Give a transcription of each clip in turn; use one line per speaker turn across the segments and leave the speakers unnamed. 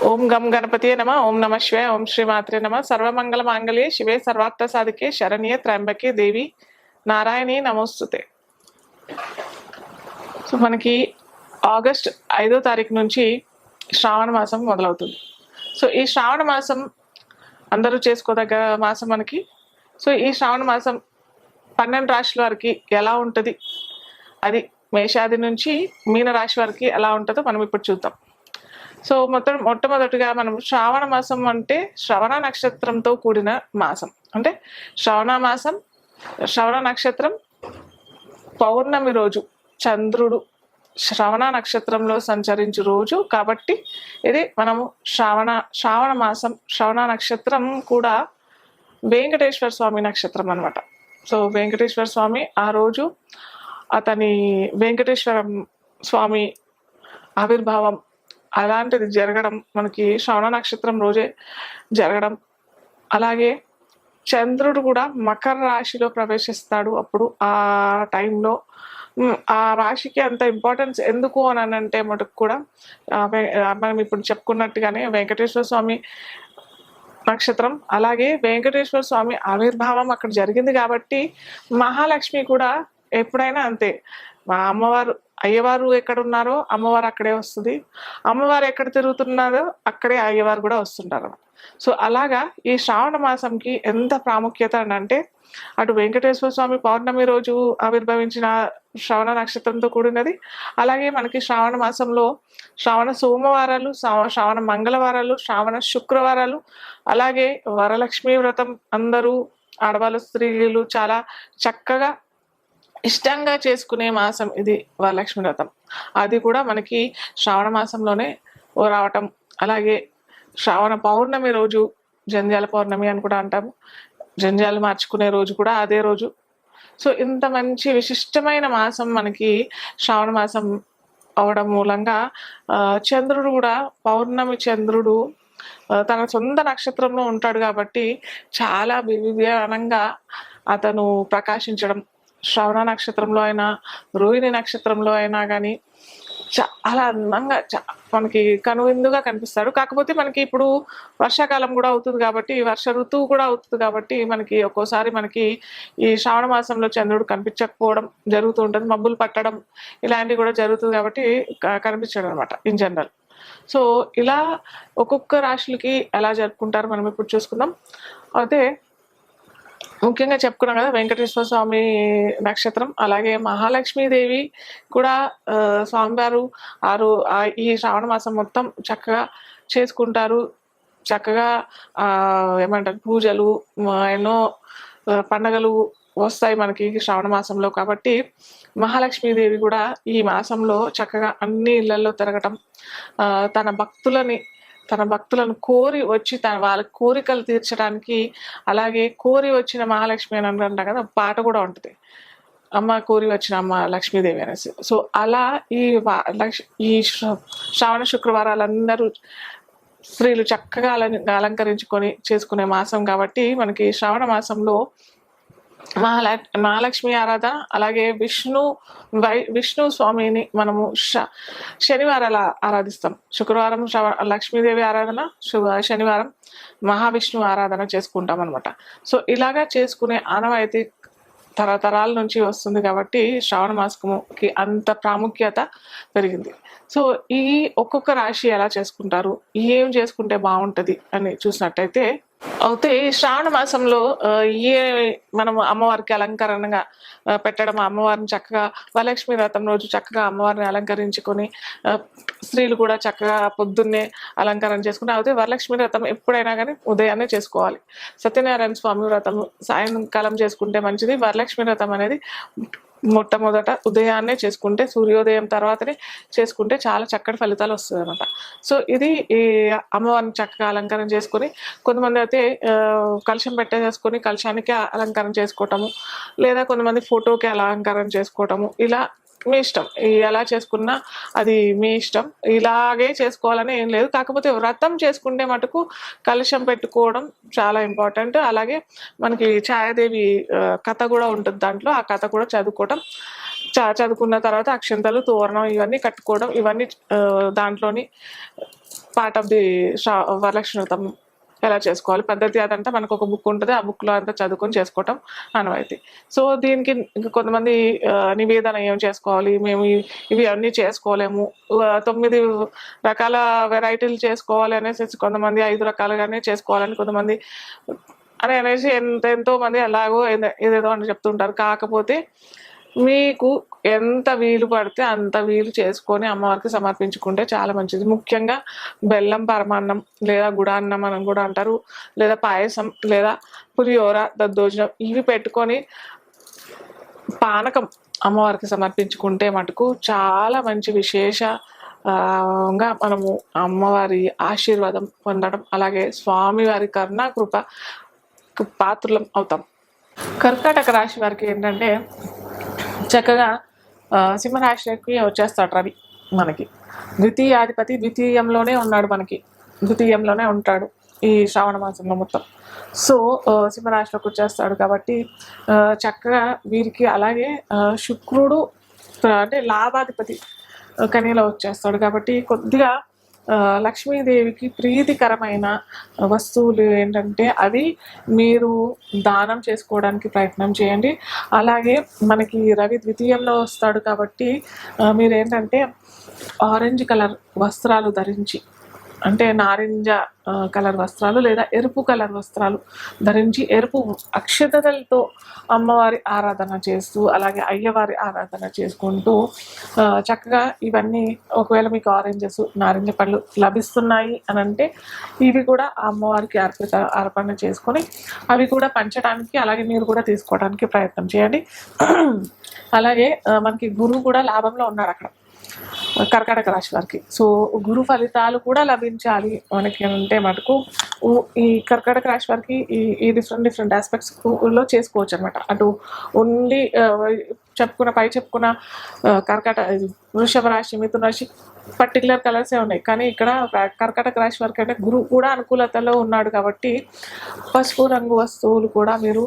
ఓం గం గణపతియే నమ. ఓం నమ శివాయ. ఓం శ్రీమాత్రే నమ. సర్వమంగళ మాంగళ్యే శివే సర్వార్థ సాధికే శరణ్యే త్ర్యంబకే దేవి నారాయణి నమోస్తుతే. సో మనకి ఆగస్ట్ 5వ తారీఖు నుంచి శ్రావణ మాసం మొదలవుతుంది. సో ఈ శ్రావణ మాసం అందరూ చేసుకోదగ్గ మాసం మనకి. సో ఈ శ్రావణ మాసం 12 రాశుల వారికి ఎలా ఉంటుంది, అది మేషాది నుంచి మీన రాశి వారికి ఎలా ఉంటుందో మనం ఇప్పుడు చూద్దాం. సో మొట్టమొదటిగా మనం శ్రావణ మాసం అంటే శ్రవణ నక్షత్రంతో కూడిన మాసం. అంటే శ్రవణ నక్షత్రం పౌర్ణమి రోజు చంద్రుడు శ్రవణ నక్షత్రంలో సంచరించు రోజు కాబట్టి ఇది మనము శ్రావణ మాసం. శ్రవణ నక్షత్రం కూడా వెంకటేశ్వర స్వామి నక్షత్రం అన్నమాట. సో వెంకటేశ్వర స్వామి ఆ రోజు అతని వెంకటేశ్వర స్వామి ఆవిర్భావం అలాంటిది జరగడం మనకి శ్రవణ నక్షత్రం రోజే జరగడం. అలాగే చంద్రుడు కూడా మకర రాశిలో ప్రవేశిస్తాడు. అప్పుడు ఆ టైంలో ఆ రాశికి అంత ఇంపార్టెన్స్ ఎందుకు అని అంటే మటుకు కూడా మనం ఇప్పుడు చెప్పుకున్నట్టుగానే వెంకటేశ్వర స్వామి నక్షత్రం, అలాగే వెంకటేశ్వర స్వామి ఆవిర్భావం అక్కడ జరిగింది కాబట్టి మహాలక్ష్మి కూడా ఎప్పుడైనా అంతే. మా అమ్మవారు అయ్యవారు ఎక్కడ ఉన్నారో అమ్మవారు అక్కడే వస్తుంది, అమ్మవారు ఎక్కడ తిరుగుతున్నారో అక్కడే అయ్యవారు కూడా వస్తుంటారు. సో అలాగా ఈ శ్రావణ మాసంకి ఎంత ప్రాముఖ్యత అని అంటే అటు వెంకటేశ్వర స్వామి పౌర్ణమి రోజు ఆవిర్భవించిన శ్రవణ నక్షత్రంతో కూడినది. అలాగే మనకి శ్రావణ మాసంలో శ్రావణ సోమవారాలు, శ్రావణ మంగళవారాలు, శ్రావణ శుక్రవారాలు, అలాగే వరలక్ష్మి వ్రతం అందరూ ఆడవాళ్ళు స్త్రీలు చాలా చక్కగా ఇష్టంగా చేసుకునే మాసం ఇది వరలక్ష్మి వ్రతం. అది కూడా మనకి శ్రావణ మాసంలోనే రావటం. అలాగే శ్రావణ పౌర్ణమి రోజు జంధ్యాల పౌర్ణమి అని కూడా అంటాము. జంధ్యాలు మార్చుకునే రోజు కూడా అదే రోజు. సో ఇంత మంచి విశిష్టమైన మాసం మనకి శ్రావణ మాసం అవడం మూలంగా చంద్రుడు కూడా పౌర్ణమి చంద్రుడు తన సొంత నక్షత్రంలో ఉంటాడు కాబట్టి చాలా వివిధంగా అతను ప్రకాశించడం. శ్రవణ నక్షత్రంలో అయినా రోహిణి నక్షత్రంలో అయినా కానీ చాలా అందంగా మనకి కనువిందుగా కనిపిస్తాడు. కాకపోతే మనకి ఇప్పుడు వర్షాకాలం కూడా అవుతుంది కాబట్టి, వర్ష ఋతువు కూడా అవుతుంది కాబట్టి మనకి ఒక్కోసారి మనకి ఈ శ్రావణ మాసంలో చంద్రుడు కనిపించకపోవడం జరుగుతూ ఉంటుంది. మబ్బులు పట్టడం ఇలాంటివి కూడా జరుగుతుంది కాబట్టి కనిపించడం అనమాట ఇన్ జనరల్. సో ఇలా ఒక్కొక్క రాశులకి ఎలా జరుపుకుంటారో మనం ఇప్పుడు చూసుకుందాం. అయితే ముఖ్యంగా చెప్పుకున్నాం కదా వెంకటేశ్వర స్వామి నక్షత్రం, అలాగే మహాలక్ష్మీదేవి కూడా స్వామివారు ఈ శ్రావణ మాసం మొత్తం చక్కగా చేసుకుంటారు. చక్కగా ఏమంటారు పూజలు, ఎన్నో పండగలు వస్తాయి మనకి శ్రావణ మాసంలో. కాబట్టి మహాలక్ష్మీదేవి కూడా ఈ మాసంలో చక్కగా అన్ని ఇళ్లలో తిరగటం, తన భక్తులను కోరి వచ్చి వాళ్ళ కోరికలు తీర్చడానికి, అలాగే కోరి వచ్చిన మహాలక్ష్మి అని అంటారు కదా, పాట కూడా ఉంటుంది, అమ్మ కోరి వచ్చిన అమ్మ లక్ష్మీదేవి అనేసి. సో అలా ఈ శ్రావణ శుక్రవారాలందరూ స్త్రీలు చక్కగా అలంకరించుకొని చేసుకునే మాసం కాబట్టి మనకి శ్రావణ మాసంలో మహాలక్ష్మి ఆరాధన, అలాగే విష్ణు స్వామిని మనము శనివారాలు ఆరాధిస్తాం. శుక్రవారం లక్ష్మీదేవి ఆరాధన, శనివారం మహావిష్ణు ఆరాధన చేసుకుంటాం అనమాట. సో ఇలాగా చేసుకునే ఆనవాయితీ తరతరాల నుంచి వస్తుంది కాబట్టి శ్రావణ మాసముకి అంత ప్రాముఖ్యత పెరిగింది. సో ఈ ఒక్కొక్క రాశి ఎలా చేసుకుంటారు, ఏం చేసుకుంటే బాగుంటుంది అని చూసినట్టయితే ఈ శ్రావణ మాసంలో మనం అమ్మవారికి అలంకరణగా పెట్టడం, అమ్మవారిని చక్కగా వరలక్ష్మి వ్రతం రోజు చక్కగా అమ్మవారిని అలంకరించుకొని స్త్రీలు కూడా చక్కగా పొద్దున్నే అలంకరణ చేసుకుని, అయితే వరలక్ష్మి వ్రతం ఎప్పుడైనా కానీ ఉదయాన్నే చేసుకోవాలి. సత్యనారాయణ స్వామి వ్రతం సాయంకాలం చేసుకుంటే మంచిది. వరలక్ష్మి వ్రతం అనేది మొట్టమొదట ఉదయాన్నే చేసుకుంటే, సూర్యోదయం తర్వాతనే చేసుకుంటే చాలా చక్కటి ఫలితాలు వస్తుంది అనమాట. సో ఇది ఈ అమ్మవారిని చక్కగా అలంకరణ చేసుకొని, కొంతమంది అయితే కలశం పెట్టేసుకొని కలశానికి అలంకరణ చేసుకోవటము, లేదా కొంతమంది ఫోటోకి అలంకరణ చేసుకోవటము, ఇలా మీ ఇష్టం. ఎలా చేసుకున్నా అది మీ ఇష్టం. ఇలాగే చేసుకోవాలని ఏం లేదు. కాకపోతే వ్రతం చేసుకుంటే మటుకు కలశం పెట్టుకోవడం చాలా ఇంపార్టెంట్. అలాగే మనకి ఛాయాదేవి కథ కూడా ఉంటుంది దాంట్లో, ఆ కథ కూడా చదువుకున్న తర్వాత అక్షంతలు, తోరణం ఇవన్నీ కట్టుకోవడం, ఇవన్నీ దాంట్లోని పార్ట్ ఆఫ్ ది వరలక్ష్మి వ్రతం ఎలా చేసుకోవాలి పద్ధతి అదంతా మనకు ఒక బుక్ ఉంటుంది, ఆ బుక్లో అంతా చదువుకొని చేసుకోవటం ఆనవాయితీ. సో దీనికి కొంతమంది నివేదన ఏం చేసుకోవాలి, మేము ఇవి అన్నీ చేసుకోలేము, 9 రకాల వెరైటీలు చేసుకోవాలి అనేసి కొంతమంది 5 రకాలుగానే చేసుకోవాలని కొంతమంది అనేసి ఎంతో మంది అలాగో ఏదేదో అని చెప్తుంటారు. కాకపోతే మీకు ఎంత వీలు పడితే అంత వీలు చేసుకొని అమ్మవారికి సమర్పించుకుంటే చాలా మంచిది. ముఖ్యంగా బెల్లం పరమాన్నం లేదా గుడాన్నం అని కూడా అంటారు, లేదా పాయసం లేదా పులిహోర దద్దోజనం ఇవి పెట్టుకొని పానకం అమ్మవారికి సమర్పించుకుంటే మటుకు చాలా మంచి విశేషంగా మనము అమ్మవారి ఆశీర్వాదం పొందడం, అలాగే స్వామివారి కరుణా కృపకు పాత్రులం అవుతాం. కర్కాటక రాశి వారికి ఏంటంటే చక్కగా సింహరాశికి వచ్చేస్తాడు రవి. మనకి ద్వితీయాధిపతి ద్వితీయంలోనే ఉన్నాడు, మనకి ద్వితీయంలోనే ఉంటాడు ఈ శ్రావణ మాసంలో మొత్తం. సో సింహరాశిలోకి వచ్చేస్తాడు కాబట్టి చక్కగా వీరికి, అలాగే శుక్రుడు అంటే లాభాధిపతి కన్యలో వచ్చేస్తాడు కాబట్టి కొద్దిగా లక్ష్మీదేవికి ప్రీతికరమైన వస్తువులు ఏంటంటే అవి మీరు దానం చేసుకోవడానికి ప్రయత్నం చేయండి. అలాగే మనకి రవి ద్వితీయంలో వస్తాడు కాబట్టి మీరు ఏంటంటే ఆరెంజ్ కలర్ వస్త్రాలు ధరించి, అంటే నారింజ కలర్ వస్త్రాలు లేదా ఎరుపు కలర్ వస్త్రాలు ధరించి ఎరుపు అక్షతలతో అమ్మవారి ఆరాధన చేస్తూ, అలాగే అయ్యవారి ఆరాధన చేసుకుంటూ చక్కగా ఇవన్నీ, ఒకవేళ మీకు ఆరెంజెస్ నారింజ పళ్ళు లభిస్తున్నాయి అని అంటే ఇవి కూడా అమ్మవారికి అర్పణ చేసుకొని అవి కూడా పంచడానికి, అలాగే మీరు కూడా తీసుకోవడానికి ప్రయత్నం చేయండి. అలాగే మనకి గురువు కూడా లాభంలో ఉన్నాడు అక్కడ కర్కాటక రాశి వారికి. సో గురు ఫలితాలు కూడా లభించాలి మనకి అంటే మటుకు ఈ కర్కాటక రాశి వారికి ఈ డిఫరెంట్ ఆస్పెక్ట్స్లో చేసుకోవచ్చు అనమాట. అటు ఉండి చెప్పుకున్న వృషభ రాశి, మిథున రాశి పర్టికులర్ కలర్సే ఉన్నాయి, కానీ ఇక్కడ కర్కాటక రాశి వారికి అంటే గురువు కూడా అనుకూలతలో ఉన్నాడు కాబట్టి పసుపు రంగు వస్తువులు కూడా మీరు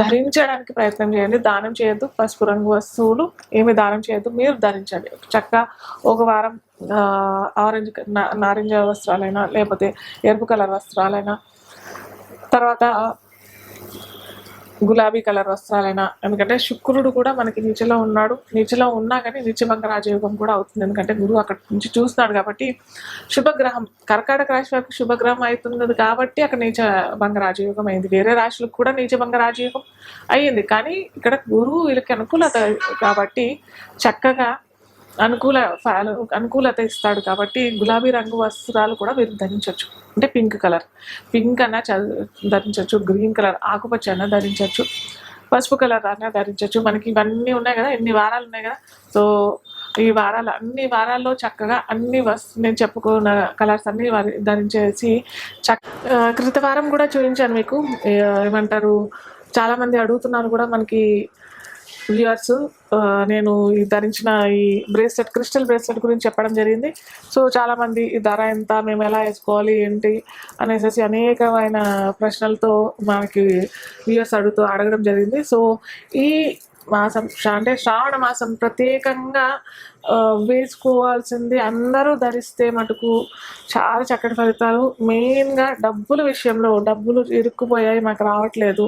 ధరించడానికి ప్రయత్నం చేయండి. దానం చేయొద్దు, పసుపు రంగు వస్తువులు ఏమి దానం చేయొద్దు, మీరు ధరించండి. చక్కగా ఒక వారం ఆరెంజ్ నారింజ వస్త్రాలైనా లేకపోతే ఎరుపు కలర్ వస్త్రాలైనా, తర్వాత గులాబీ కలర్ వస్త్రాలైనా, ఎందుకంటే శుక్రుడు కూడా మనకి నీచలో ఉన్నాడు. నీచలో ఉన్నా కానీ నీచభంగ రాజయోగం కూడా అవుతుంది, ఎందుకంటే గురువు అక్కడ నుంచి చూస్తున్నాడు కాబట్టి. శుభగ్రహం కర్కాటక రాశి వరకు శుభగ్రహం అవుతున్నది కాబట్టి అక్కడ నీచభంగ రాజయోగం అయింది. వేరే రాశులకు కూడా నీచభంగ రాజయోగం అయ్యింది, కానీ ఇక్కడ గురువు వీళ్ళకి అనుకూలత కాబట్టి చక్కగా అనుకూలత ఇస్తాడు కాబట్టి గులాబీ రంగు వస్త్రాలు కూడా మీరు ధరించవచ్చు. అంటే పింక్ అన్నా ధరించవచ్చు, గ్రీన్ కలర్ ఆకుపచ్చ అన్నా ధరించవచ్చు, పసుపు కలర్ అన్నా ధరించవచ్చు. మనకి ఇవన్నీ ఉన్నాయి కదా, ఎన్ని వారాలు ఉన్నాయి కదా. సో ఈ అన్ని వారాల్లో చక్కగా నేను చెప్పుకున్న కలర్స్ అన్ని ధరించేసి క్రితవారం కూడా చూపించాను మీకు. ఏమంటారు, చాలామంది అడుగుతున్నారు కూడా మనకి వ్యూవర్స్, నేను ధరించిన ఈ క్రిస్టల్ బ్రేస్లెట్ గురించి చెప్పడం జరిగింది. సో చాలామంది ఈ ధర ఎంత, మేము ఎలా వేసుకోవాలి ఏంటి అనేసి అనేకమైన ప్రశ్నలతో మనకి వ్యూవర్స్ అడగడం జరిగింది. సో ఈ మాసం అంటే శ్రావణ మాసం ప్రత్యేకంగా వేసుకోవాల్సింది, అందరూ ధరిస్తే మటుకు చాలా చక్కటి ఫలితాలు. మెయిన్గా డబ్బుల విషయంలో, డబ్బులు ఇరుక్కుపోయాయి, మాకు రావట్లేదు,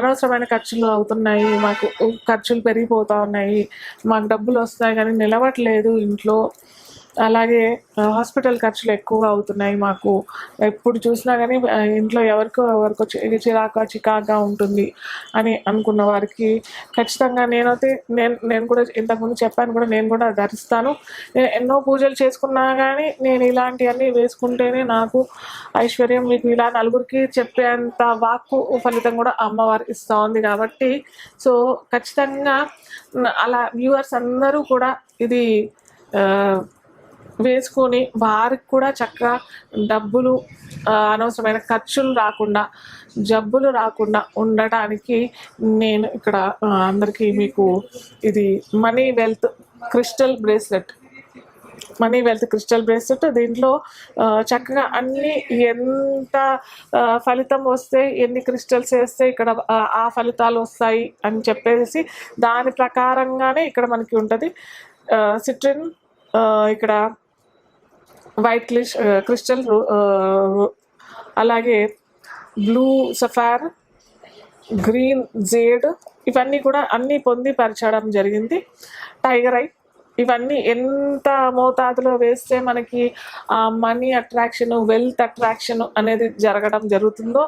అనవసరమైన ఖర్చులు అవుతున్నాయి, మాకు ఖర్చులు పెరిగిపోతూ ఉన్నాయి, మాకు డబ్బులు వస్తాయి కానీ నిలవట్లేదు ఇంట్లో, అలాగే హాస్పిటల్ ఖర్చులు ఎక్కువగా అవుతున్నాయి మాకు, ఎప్పుడు చూసినా కానీ ఇంట్లో ఎవరికో చికాగా ఉంటుంది అని అనుకున్న వారికి ఖచ్చితంగా నేను కూడా ఇంతకుముందు చెప్పాను కూడా, నేను కూడా ధరిస్తాను. నేను ఎన్నో పూజలు చేసుకున్నా కానీ నేను ఇలాంటివన్నీ వేసుకుంటేనే నాకు ఐశ్వర్యం, మీకు ఇలా నలుగురికి చెప్పేంత వాక్కు ఫలితం కూడా అమ్మవారు ఇస్తూ ఉంది కాబట్టి. సో ఖచ్చితంగా అలా వ్యూవర్స్ అందరూ కూడా ఇది వేసుకొని వారికి కూడా చక్కగా డబ్బులు, అనవసరమైన ఖర్చులు రాకుండా, జబ్బులు రాకుండా ఉండటానికి నేను ఇక్కడ అందరికీ మీకు ఇది మనీ వెల్త్ క్రిస్టల్ బ్రేస్లెట్ దీంట్లో చక్కగా అన్ని ఎంత ఫలితం వస్తే, ఎన్ని క్రిస్టల్స్ వేస్తే ఇక్కడ ఆ ఫలితాలు వస్తాయి అని చెప్పేసి దాని ప్రకారంగానే ఇక్కడ మనకి ఉంటుంది. సిట్రిన్, ఇక్కడ వైట్ క్రిస్టల్, అలాగే బ్లూ సఫార్, గ్రీన్ జేడ్, ఇవన్నీ కూడా అన్నీ పొందిపరచడం జరిగింది. టైగర్ ఐ, ఇవన్నీ ఎంత మోతాదులో వేస్తే మనకి మనీ అట్రాక్షన్, వెల్త్ అట్రాక్షన్ అనేది జరగడం జరుగుతుందో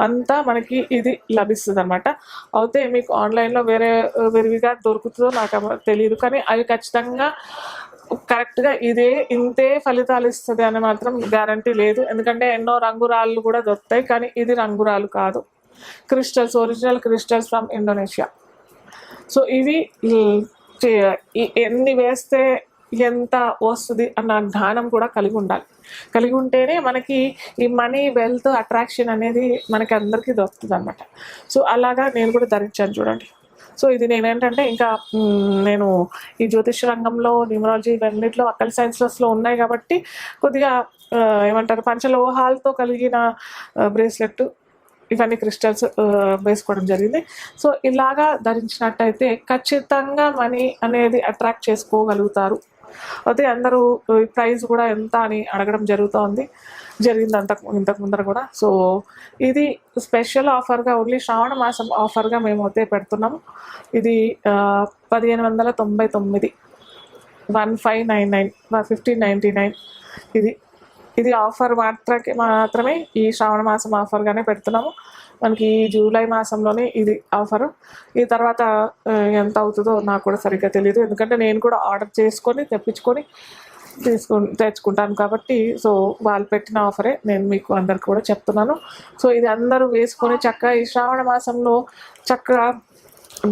అంతా మనకి ఇది లభిస్తుంది అనమాట. అయితే మీకు ఆన్లైన్లో వేరేవిగా దొరుకుతుందో నాకు తెలియదు, కానీ అవి ఖచ్చితంగా కరెక్ట్గా ఇంతే ఫలితాలు ఇస్తుంది అని మాత్రం గ్యారంటీ లేదు. ఎందుకంటే ఎన్నో రంగురాళ్ళు కూడా దొరుకుతాయి, కానీ ఇది రంగురాలు కాదు, crystals, original crystals from Indonesia. So ఇవి ఎన్ని వేస్తే ఎంత వస్తుంది అన్న జ్ఞానం కూడా కలిగి ఉండాలి. కలిగి ఉంటేనే మనకి ఈ మనీ, వెల్త్, అట్రాక్షన్ అనేది మనకి అందరికీ దొరుకుతుంది అనమాట. సో అలాగా నేను కూడా ధరించాను చూడండి. సో ఇది నేనేంటంటే ఇంకా నేను ఈ జ్యోతిష రంగంలో, న్యూమరాలజీ, ఇవన్నిట్లో అక్కల్ సైన్సెస్లో ఉన్నాయి కాబట్టి కొద్దిగా ఏమంటారు, పంచలోహాలతో కలిగిన బ్రేస్లెట్, ఇవన్నీ క్రిస్టల్స్ వేసుకోవడం జరిగింది. సో ఇలాగా ధరించినట్టయితే ఖచ్చితంగా మనీ అనేది అట్రాక్ట్ చేసుకోగలుగుతారు. అయితే అందరూ ప్రైస్ కూడా ఎంత అని అడగడం జరిగింది ఇంతకు ముందర కూడా. సో ఇది స్పెషల్ ఆఫర్గా, ఓన్లీ శ్రావణ మాసం ఆఫర్గా మేము అయితే పెడుతున్నాము. ఇది 1599, 1599, 1599. ఇది ఆఫర్ మాత్రమే ఈ శ్రావణ మాసం ఆఫర్గానే పెడుతున్నాము. మనకి ఈ జూలై మాసంలోనే ఇది ఆఫరు. ఈ తర్వాత ఎంత అవుతుందో నాకు కూడా సరిగ్గా తెలియదు, ఎందుకంటే నేను కూడా ఆర్డర్ చేసుకొని తెప్పించుకొని తెచ్చుకుంటాను కాబట్టి. సో వాళ్ళు పెట్టిన ఆఫరే నేను మీకు అందరికి కూడా చెప్తున్నాను. సో ఇది అందరూ వేసుకొని చక్కగా ఈ శ్రావణ మాసంలో చక్కగా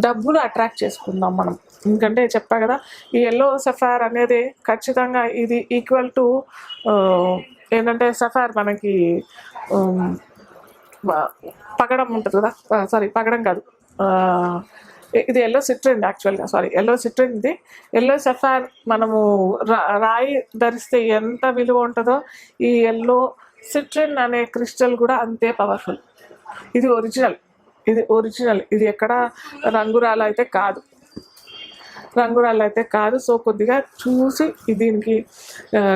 డబ్బులు అట్రాక్ట్ చేసుకుందాం మనం. ఎందుకంటే చెప్పా కదా, ఈ ఎల్లో సఫార్ అనేది ఖచ్చితంగా ఇది ఈక్వల్ టు ఏంటంటే సఫార్ మనకి పగడం ఉంటుంది కదా, సారీ పగడం కాదు, ఇది ఎల్లో సిట్రిన్ యాక్చువల్గా, ఎల్లో సిట్రిన్. ఇది ఎల్లో సఫార్ మనము రాయి ధరిస్తే ఎంత విలువ ఉంటుందో ఈ ఎల్లో సిట్రిన్ అనే క్రిస్టల్ కూడా అంతే పవర్ఫుల్. ఇది ఒరిజినల్, ఇది ఎక్కడ రంగురాలు అయితే కాదు. సో కొద్దిగా చూసి దీనికి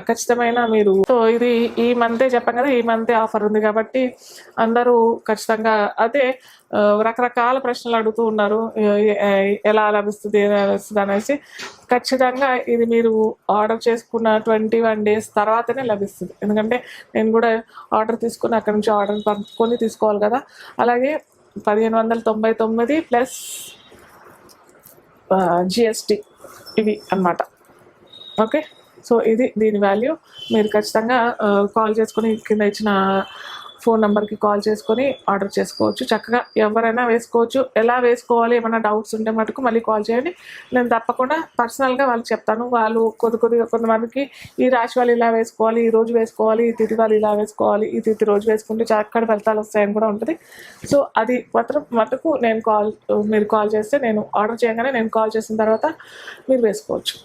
ఖచ్చితమైన మీరు, సో ఇది ఈ మంతే చెప్పాం కదా, ఈ మంతే ఆఫర్ ఉంది కాబట్టి అందరూ ఖచ్చితంగా అదే రకరకాల ప్రశ్నలు అడుగుతూ ఉన్నారు, ఎలా లభిస్తుంది అనేసి. ఖచ్చితంగా ఇది మీరు ఆర్డర్ చేసుకున్న 21 days తర్వాతనే లభిస్తుంది. ఎందుకంటే నేను కూడా ఆర్డర్ తీసుకుని అక్కడి నుంచి ఆర్డర్ పంపుకొని తీసుకోవాలి కదా. అలాగే 1599 ప్లస్ GST ఇవి అన్నమాట. ఓకే, సో ఇది దీని వాల్యూ. మీరు ఖచ్చితంగా కాల్ చేసుకొని కింద ఇచ్చిన ఫోన్ నెంబర్కి కాల్ చేసుకొని ఆర్డర్ చేసుకోవచ్చు. చక్కగా ఎవరైనా వేసుకోవచ్చు. ఎలా వేసుకోవాలి, ఏమైనా డౌట్స్ ఉంటే మటుకు మళ్ళీ కాల్ చేయండి, నేను తప్పకుండా పర్సనల్గా వాళ్ళకి చెప్తాను. వాళ్ళు కొంతమందికి ఈ రాశి వాళ్ళు ఇలా వేసుకోవాలి, ఈ రోజు వేసుకోవాలి, ఈ తిథి వాళ్ళు ఇలా వేసుకోవాలి, ఈ తిథి రోజు వేసుకుంటే చక్కటి ఫలితాలు వస్తాయని కూడా ఉంటుంది. సో అది మటుకు మీరు కాల్ చేస్తే, నేను ఆర్డర్ చేయగానే నేను కాల్ చేసిన తర్వాత మీరు వేసుకోవచ్చు.